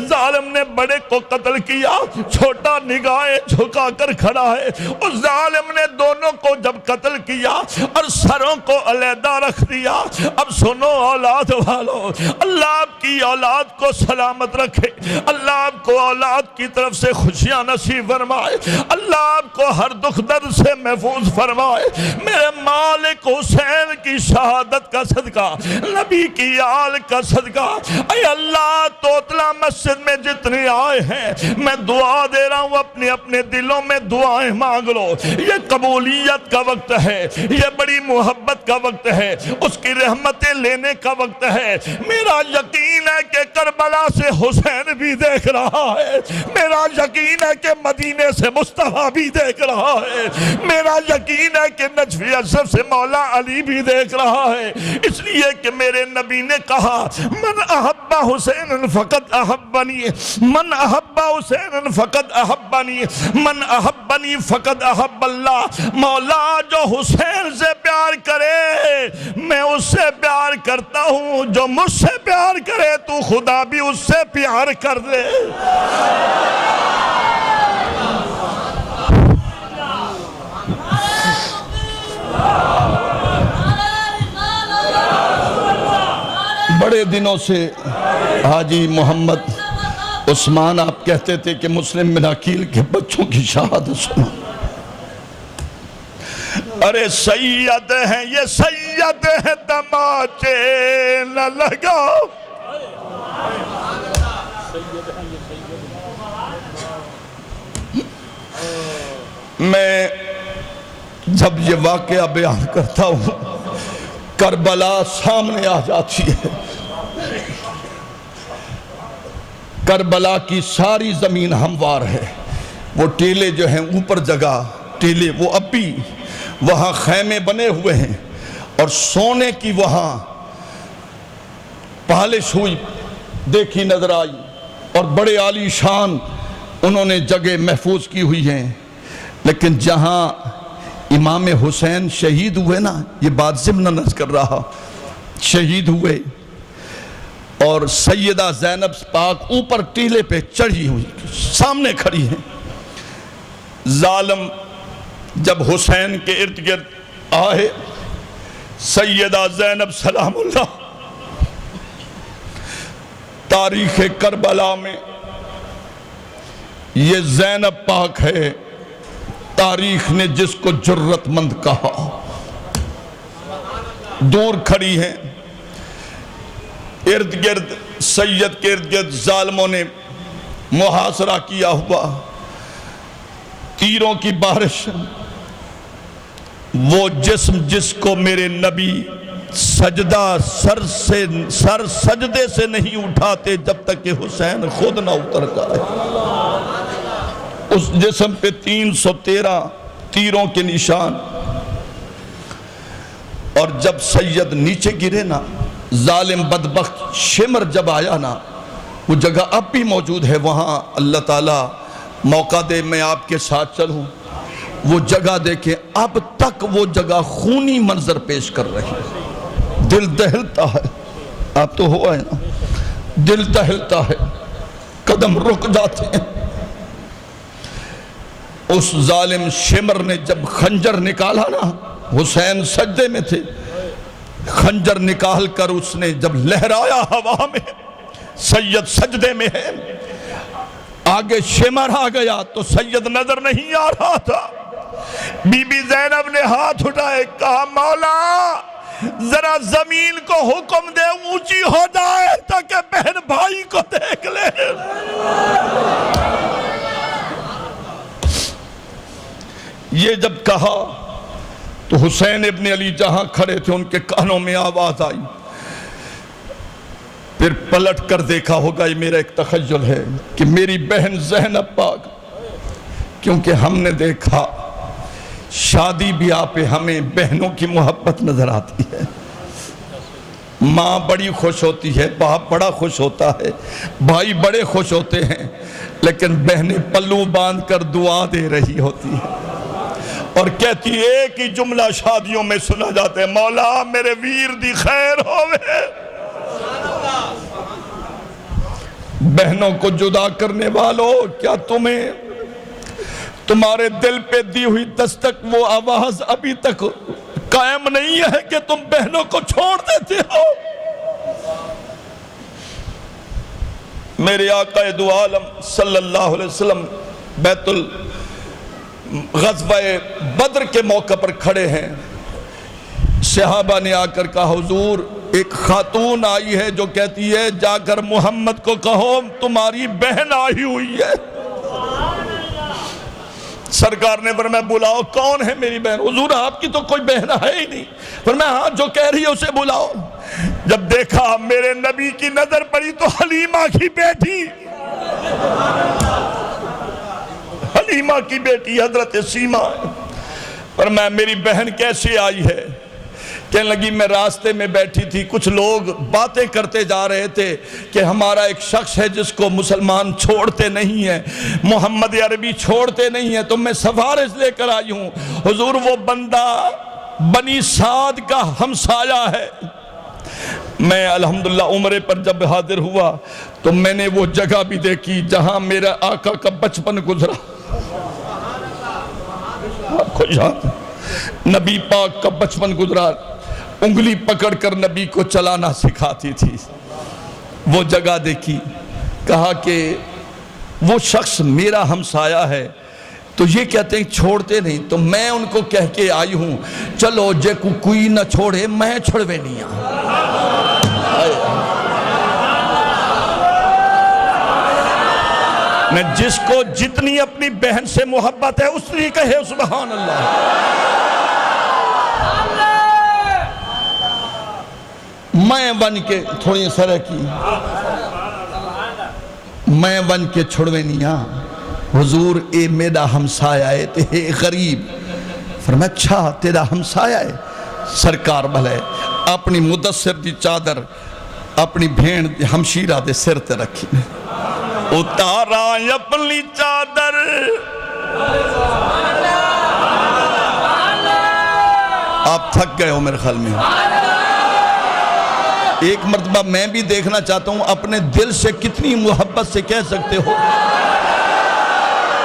ظالم نے بڑے کو قتل کیا، چھوٹا نگاہیں جھکا کر کھڑا ہے۔ اس ظالم نے دونوں کو جب قتل کیا اور سروں کو علیحدہ رکھ دیا۔ اب سنو اولاد والو، اللہ آپ کی اولاد کو سلامت رکھے، اللہ آپ کو اولاد کی طرف سے خوشیاں نصیب فرمائے، اللہ آپ کو ہر دکھ درد سے محفوظ فرمائے۔ میرے مالک حسین کی شہادت کا صدقہ، نبی کی آل کا صدقہ، اے اللہ توتلا مسجد میں جتنے آئے ہیں میں دعا دے رہا ہوں، اپنے اپنے دلوں میں دعائیں مانگ لو۔ یہ قبولیت کا وقت ہے، یہ بڑی محبت کا وقت ہے، اس کی رحمتیں لینے کا وقت ہے۔ میرا یقین ہے کہ کربلا سے حسین بھی دیکھ رہا ہے، میرا یقین ہے کہ مدینے سے مصطفیٰ بھی دیکھ رہا ہے، میرا یقین ہے کہ نجف اشرف سے مولا علی بھی دیکھ رہا ہے، اس لیے کہ میرے نبی نے کہا من احب حسین فقط احبنی، من احب حسین فقط احبنی، من احبنی فقط احب اللہ۔ مولا جو حسین سے پیار کرے میں اس سے پیار کرتا ہوں، جو مجھ سے پیار کرے تو خدا بھی اس سے پیار کر دے۔ بڑے دنوں سے حاجی محمد عثمان آپ کہتے تھے کہ مسلم بن عقیل کے بچوں کی شہادت سنا۔ ارے سید ہیں یہ سید ہیں تماچے نہ لگاؤ، میں جب یہ واقعہ بیان کرتا ہوں کربلا سامنے آ جاتی ہے۔ کربلا کی ساری زمین ہموار ہے، وہ ٹیلے جو ہیں اوپر جگہ ٹیلے وہ اب بھی وہاں خیمے بنے ہوئے ہیں اور سونے کی وہاں پالش ہوئی دیکھی نظر آئی اور بڑے عالی شان انہوں نے جگہ محفوظ کی ہوئی ہیں۔ لیکن جہاں امام حسین شہید ہوئے نا، یہ بات ضمن نظر کر رہا، شہید ہوئے اور سیدہ زینب پاک اوپر ٹیلے پہ چڑھی ہوئی سامنے کھڑی ہیں۔ ظالم جب حسین کے ارد گرد آئے، سیدہ زینب سلام اللہ تاریخ کربلا میں یہ زینب پاک ہے، تاریخ نے جس کو جرت مند کہا، دور کھڑی ہیں، ارد گرد سید کے ارد گرد ظالموں نے محاصرہ کیا ہوا، تیروں کی بارش، وہ جسم جس کو میرے نبی سجدہ سر سجدے سے نہیں اٹھاتے جب تک کہ حسین خود نہ اتر جائے، اس جسم پہ 313 تیروں کے نشان، اور جب سید نیچے گرے نا، ظالم بدبخت شمر جب آیا نا، وہ جگہ اب بھی موجود ہے وہاں، اللہ تعالیٰ موقع دے میں آپ کے ساتھ چلوں، وہ جگہ دیکھیں اب تک وہ جگہ خونی منظر پیش کر رہی ہے، دل دہلتا ہے، آپ تو ہوا ہے نا، دل دہلتا ہے، قدم رک جاتے ہیں۔ اس ظالم شمر نے جب خنجر نکالا نا، حسین سجدے میں تھے، خنجر نکال کر اس نے جب لہرایا ہوا میں، سید سجدے میں ہے، آگے شمر آ گیا تو سید نظر نہیں آ رہا تھا، بی بی زینب نے ہاتھ اٹھائے، کہا مولا ذرا زمین کو حکم دے اونچی ہو جائے تاکہ بہن بھائی کو دیکھ لے۔ یہ جب کہا تو حسین ابن علی جہاں کھڑے تھے ان کے کانوں میں آواز آئی، پھر پلٹ کر دیکھا ہوگا یہ میرا ایک تخیل ہے کہ میری بہن زینب پاک، کیونکہ ہم نے دیکھا شادی بیاہ پہ ہمیں بہنوں کی محبت نظر آتی ہے، ماں بڑی خوش ہوتی ہے، باپ بڑا خوش ہوتا ہے، بھائی بڑے خوش ہوتے ہیں، لیکن بہنیں پلو باندھ کر دعا دے رہی ہوتی ہیں اور کہتی ایک ہی جملہ شادیوں میں سنا جاتا ہے، مولا میرے ویر دی خیر ہوئے۔ بہنوں کو جدا کرنے والوں، کیا تمہیں تمہارے دل پہ دی ہوئی دستک وہ آواز ابھی تک قائم نہیں ہے کہ تم بہنوں کو چھوڑ دیتے ہو؟ میرے آقا دو عالم صلی اللہ علیہ وسلم بیت غزوہ بدر کے موقع پر کھڑے ہیں، صحابہ نے آ کر کہا حضور ایک خاتون آئی ہے جو کہتی ہے جا کر محمد کو کہو تمہاری بہن آئی ہوئی ہے۔ سرکار نے فرمایا بلاؤ، کون ہے میری بہن؟ حضور آپ کی تو کوئی بہن ہے ہی نہیں۔ فرمایا ہاں جو کہہ رہی ہے اسے بلاؤ۔ جب دیکھا میرے نبی کی نظر پڑی تو حلیمہ کی بیٹی، حلیمہ کی بیٹی حضرت سیمہ، فرمایا میری بہن کیسے آئی ہے؟ کہنے لگی میں راستے میں بیٹھی تھی، کچھ لوگ باتیں کرتے جا رہے تھے کہ ہمارا ایک شخص ہے جس کو مسلمان چھوڑتے نہیں ہیں، محمد عربی چھوڑتے نہیں ہیں، تو میں سفارش لے کر آئی ہوں۔ حضور وہ بندہ بنی سعد کا ہمسایہ ہے۔ میں الحمدللہ عمرے پر جب حاضر ہوا تو میں نے وہ جگہ بھی دیکھی جہاں میرا آقا کا بچپن گزرا۔ آپ کو یاد نبی پاک کا بچپن گزرا، انگلی پکڑ کر نبی کو چلانا سکھاتی تھی۔ وہ جگہ دیکھی، کہا کہ وہ شخص میرا ہمسایہ ہے تو یہ کہتے ہیں چھوڑتے نہیں، to میں ان کو کہہ کے آئی ہوں چلو جے کوئی نہ چھوڑے میں چھوڑوے نہیں میں جس کو جتنی اپنی بہن سے محبت ہے اس لیے کہے سبحان اللہ۔ میں بن کے تھوڑی سرح کی میں بن کے چھوڑوے نہیں حضور اے میرا ہمسایہ ہے تے غریب۔ فرمایا اچھا تیرا ہمسایہ ہے؟ سرکار بھلے اپنی مدثر دی چادر اپنی بھین ہمشیرہ دے سر تے رکھی، اتارا اپنی چادر آپ تھک گئے ہو میرے خیال میں۔ ایک مرتبہ میں بھی دیکھنا چاہتا ہوں اپنے دل سے کتنی محبت سے کہہ سکتے ہو۔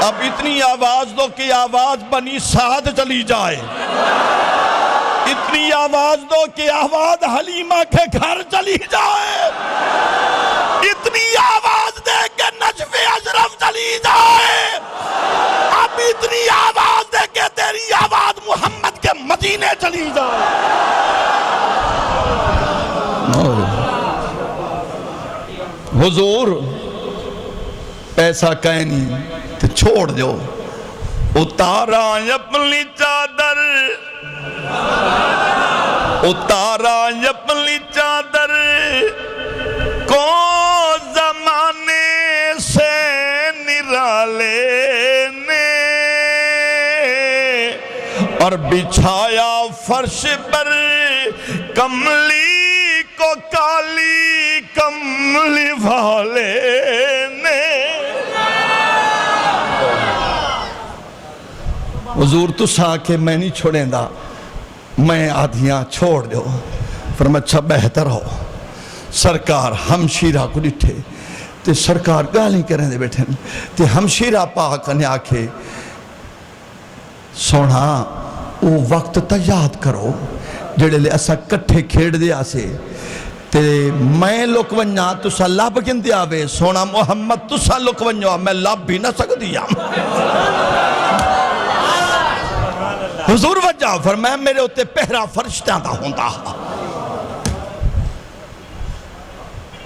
اب اتنی آواز دو کہ آواز بنی سعد چلی جائے، اتنی آواز دو کہ آواز حلیمہ کے گھر چلی جائے، اتنی آواز دے کہ نجف اشرف چلی جائے، اب اتنی آواز دے کہ تیری آواز محمد کے مدینے چلی جائے۔ حضور ایسا کہیں نہیں تو چھوڑ دو، اتارا اپنی چادر، اتارا اپنی چادر کو زمانے سے نرالے نے، اور بچھایا فرش پر کملی کو کالی کملی والے نے۔ حضور تو سا کے میں نہیں چھوڑیں دا، میں آدھیاں چھوڑ دو۔ فرمایا اچھا بہتر ہو۔ سرکار ہمشیرہ کو ڈٹھے تے سرکار گالی کریں دے بیٹھیں تے ہمشیرہ پاک نے آکھے سونا وہ وقت تا یاد کرو جڑے لے اسا کٹھے کھیڑ دیا سے تے میں لکونیا تسا لب گن دیا وے، سونا محمد تسا لکونیا میں لب بھی نہ سک دیا۔ حضور وجہ فرمایا میرے ہوتے پہرا فرشتیاں دا ہوندا.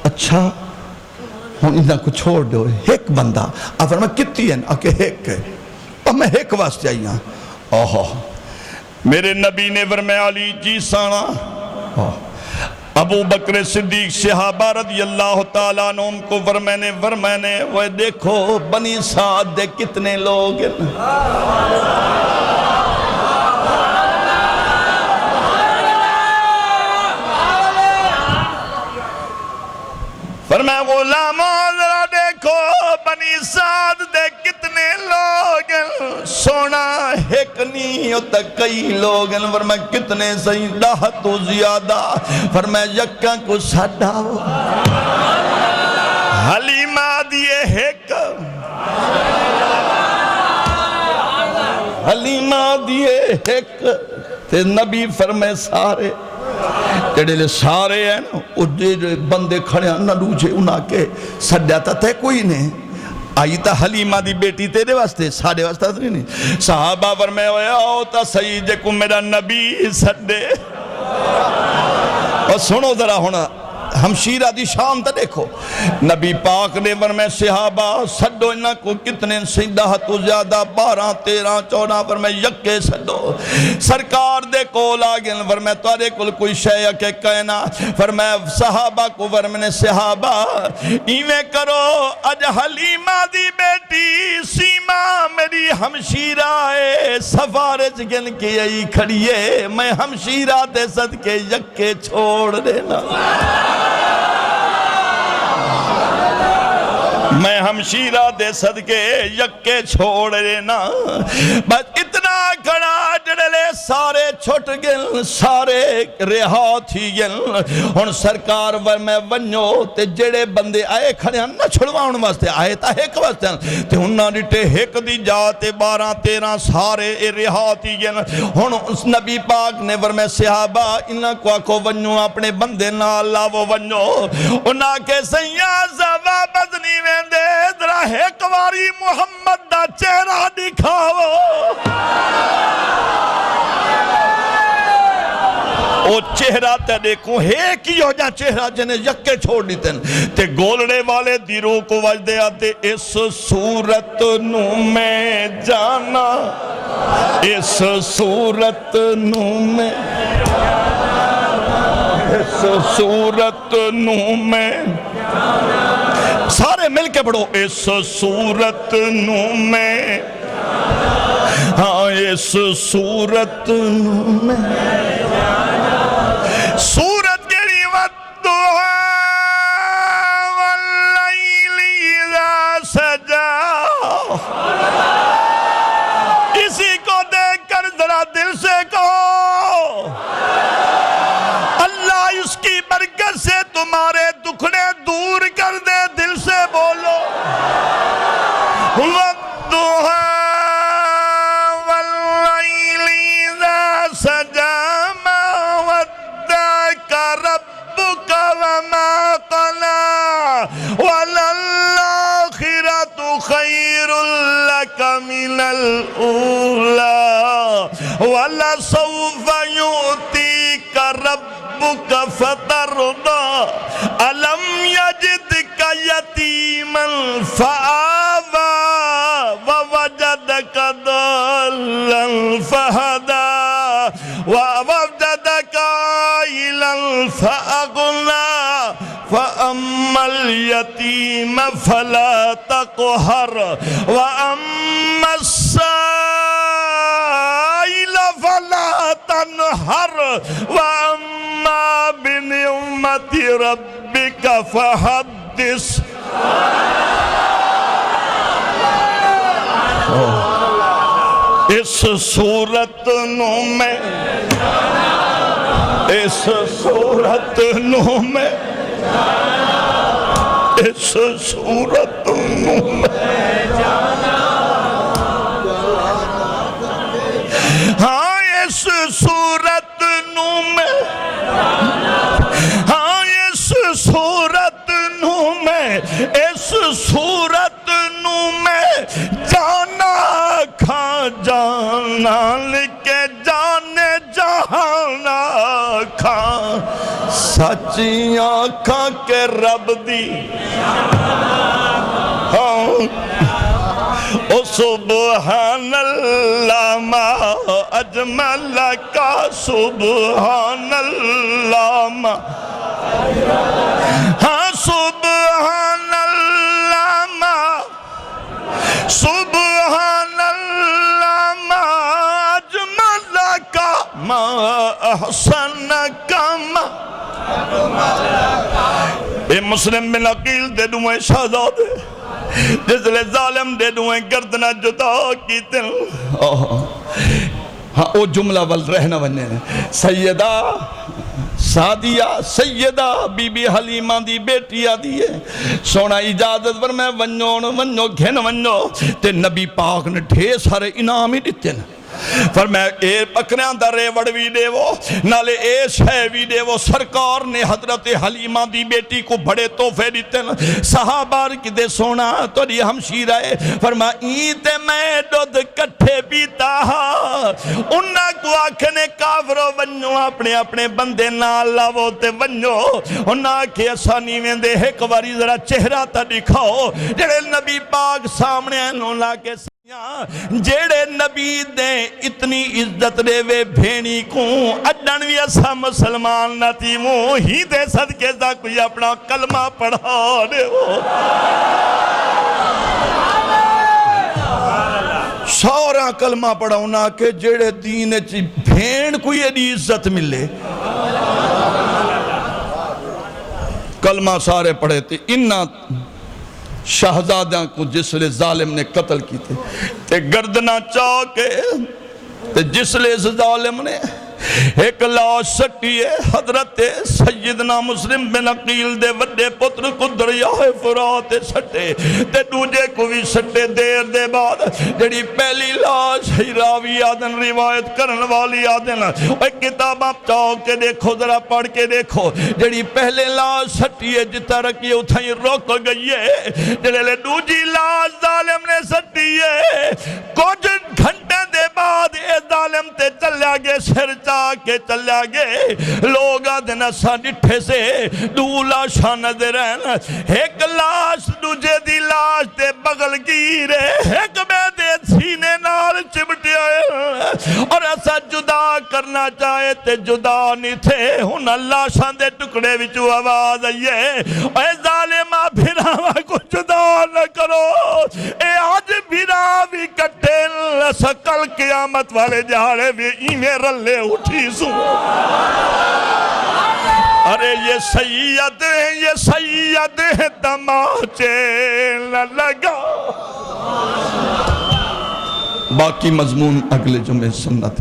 اچھا ہوں انہاں کو چھوڑ دو ایک بندہ. آپ فرمایا کتی ہیں؟ آکے ایک ہے. اب میں ایک واسطے آئی ہوں. اوہو میرے نبی نے فرمایا علی جی سانا. ابو بکر صدیق صحابہ رضی اللہ تعالیٰ عنہ کو فرمانے وہ دیکھو بنی سعد دے کتنے لوگ ہیں. فرمایا غلاموں ذرا دیکھو بنی سعد دے کتنے لوگ ہیں. سونا ایک نہیں ہوتا کئی لوگ ہیں. فرمایا کتنے صحیح 10 تو زیادہ. فرمایا یکا کو ساڈا حلیمہ دیئے ایک حلیمہ دیئے ایک تے نبی فرمائے سارے جڑے لے سارے ہیں نا بندے کھڑے ہیں نہ دوجے انہاں کے سڈیا تا تے کوئی نہیں. آئی تا حلیمہ دی بیٹی تیرے واسطے سارے واسطے نہیں. صحابہ فرمائے ہوئے آؤ تا سہی جے کو میرا نبی سڈے. اور سنو ذرا ہونا ہمشیرہ دی شام تا دیکھو نبی پاک نے فرمائے صحابہ سڈو انہاں کو کتنے سی 10 تو زیادہ 12 13 14 فرمائے یکے سڈو. سرکار دے کول آگئے فرمائے تارے کل کوئی شے کے کہنا. فرمائے صحابہ کو فرمائے صحابہ ایویں کرو اج حلیمہ دی بیٹی سیما میری ہمشیرہ ہے سفارج گن کے یہی کھڑیے میں ہمشیرہ دے صدقے یکے چھوڑ دینا. میں ہمشیرہ دے صدقے یکے چھوڑ دینا. بس اتنا کھڑا جڑلے سارے چھٹ گئن سارے رہا تھی گئن. ہن سرکار میں ونجو تے جڑے بندے آئے کھڑے ہیں نہ چھڑواؤن واسطے آئے تا ایک واسطے تے ہنہ ڈٹے ایک دی جاتے 12 13 سارے رہا تھی گئن. ہن اس نبی پاک نے فرمایا صحابہ انہاں کو آکھو ونجو اپنے بندے نال لاو ونجو. انہاں کے سیاں زوا بدنی میں دے درہ ایک واری محمد دا چہرہ دکھاو. او چہرہ تے دیکھو ایک ہی ہو جا چہرہ جنہیں یکے چھوڑ دیتے ہیں تے گولڑے والے دیروں کو وجدے آتے اس صورت نو میں جانا اس صورت نو میں اس صورت نو میں سارے مل کے پڑھو اس صورت نو میں ہاں اس صورت نو میں صورت کیڑی والدعا واللیل اذا سجا. اسی کو دیکھ کر ذرا دل سے کہو اللہ اس کی برکت سے تمہارے دکھڑے دور کر دے. دل سے بولو والدعا واللیل اذا سجا ما ودعك ربك وما قلى وللآخرة خير لك من الأولى ولسوف يؤتيك ربك فترضى ألم يجدك يتيما فآوى ووجدك ضالا فهدى ووجدك عائلا فأغنى فأما اليتيم فلا تقهر وأما السائل فلا تنهر وأما بنعمة ربك فحدث. اس صورت نو میں اس صورت نو میں اس صورت نو میں ہاں اس صورت نو میں ہاں اس صورت نو میں اس صورت نو میں جانا کھا جانا لکھ آنکھاں سچی آنکھاں کے رب دی او سبحان اللہ ما اجمل کا سبحان اللہ ما ہاں سبحان اللہ ما سبحان اللہ ما اجمل کا ما احسن کا ما اے مسلم بن عقیل دے دوئے شہزادے جس لئے ظالم دے دوئے گردنہ جدا کی دل ہاں او جملہ ول رہنا وننے سیدہ سعدیہ سیدہ بی بی حلیمہ دی بیٹیاں دیئے سونا اجازت پر میں ونو گھن ونو تے نبی پاک نے ڈھیر سارے انعامی دیتے ہیں فرمایا اے بکریاں دا ریوڑ بھی دے وہ نالے اے شے بھی دے وہ سرکار نے حضرت حلیمہ دی بیٹی کو بڑے تحفے دیتے ہیں صحابہ کی دے سونا تو دی ہمشیرہ ہے فرمایا ایتے میں دودھ کٹھے پیتا انہاں کو آکھنے کافرو ونو اپنے اپنے بندے نال لاو تے ونو انہاں کے اسانی میں دے ایک باری ذرا چہرہ تا دکھاؤ جڑے نبی پاک سامنے انہوں لا کے جیڑے نبی دے اتنی عزت دے وے بھینی کو اڈن بھی ایسا مسلمان نہ تھی وہ ہی دے صدقے دا کوئی اپنا کلمہ پڑھا دے وہ سورا کلمہ پڑھاؤنا کہ جیڑے دین چی بھین کوئی ایڈی عزت ملے کلمہ سارے پڑھے تھے انہا شہزادیاں کو جس لئے ظالم نے قتل کی تھے تے گردنہ چاہ کے تے جس لئے ظالم نے ایک لاش سٹی ہے حضرت سیدنا مسلم بن عقیل دے وڈے پتر کو دریائے فرات سٹے تے دوجے کو بھی سٹے دیر دے بعد جڑی پہلی لاش راوی آدن روایت کرن والی آدن ایک کتاب آپ چاہو کے دیکھو ذرا پڑھ کے دیکھو جڑی پہلے لاش سٹی ہے جتا رکھی اتھائی روک گئی ہے جڑے لے دوجی لاش ظالم نے سٹی ہے کچھ گھنٹے دے بعد اے ظالم تے چل آگے سر کے چل آگے لوگا دینا سا ڈٹھے سے دو لاشاں نظر ہیں ایک لاش دوجے دی لاش دے بغل گیرے ایک میں دے سینے نال چمٹے آئے اور ایسا جدا کرنا چاہے تے جدا نہیں تھے انہاں لاشاں دے ٹکڑے وچو آواز آئیے اے ظالمہ بھراوہ کو جدا نہ کرو اے آج بھراوی کٹے سکل قیامت والے جہارے بھی ایمیں رلے اٹھی سو ارے یہ سید ہے تماچے نہ لگا باقی مضمون اگلے جمعے سنت